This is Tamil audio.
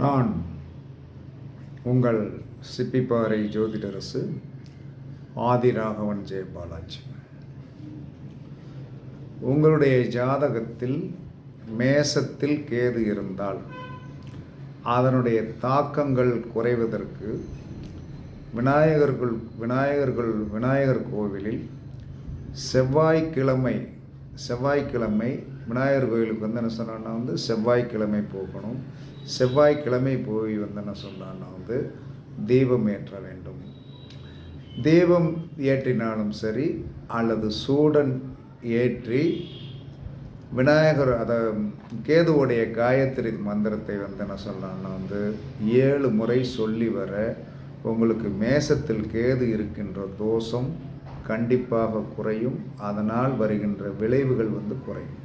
நான் உங்கள் சிப்பிப்பாறை ஜோதிடரசு ஆதிராகவன் ஜெயபாலாஜி. உங்களுடைய ஜாதகத்தில் மேசத்தில் கேது இருந்தால் அதனுடைய தாக்கங்கள் குறைவதற்கு விநாயகர் கோவிலில் செவ்வாய்க்கிழமை விநாயகர் கோவிலுக்கு வந்து என்ன சொன்னான்னா செவ்வாய்க்கிழமை போகணும். செவ்வாய்க்கிழமை போய் வந்து என்ன சொன்னான்னா தீபம் ஏற்ற வேண்டும். தீபம் ஏற்றினாலும் சரி அல்லது சூடன் ஏற்றி விநாயகர் கேதுவோடைய காயத்ரி மந்திரத்தை வந்து என்ன சொன்னான்னா 7 முறை சொல்லி வர உங்களுக்கு மேசத்தில் கேது இருக்கின்ற தோஷம் கண்டிப்பாக குறையும். அதனால் வருகின்ற விளைவுகள் குறையும்.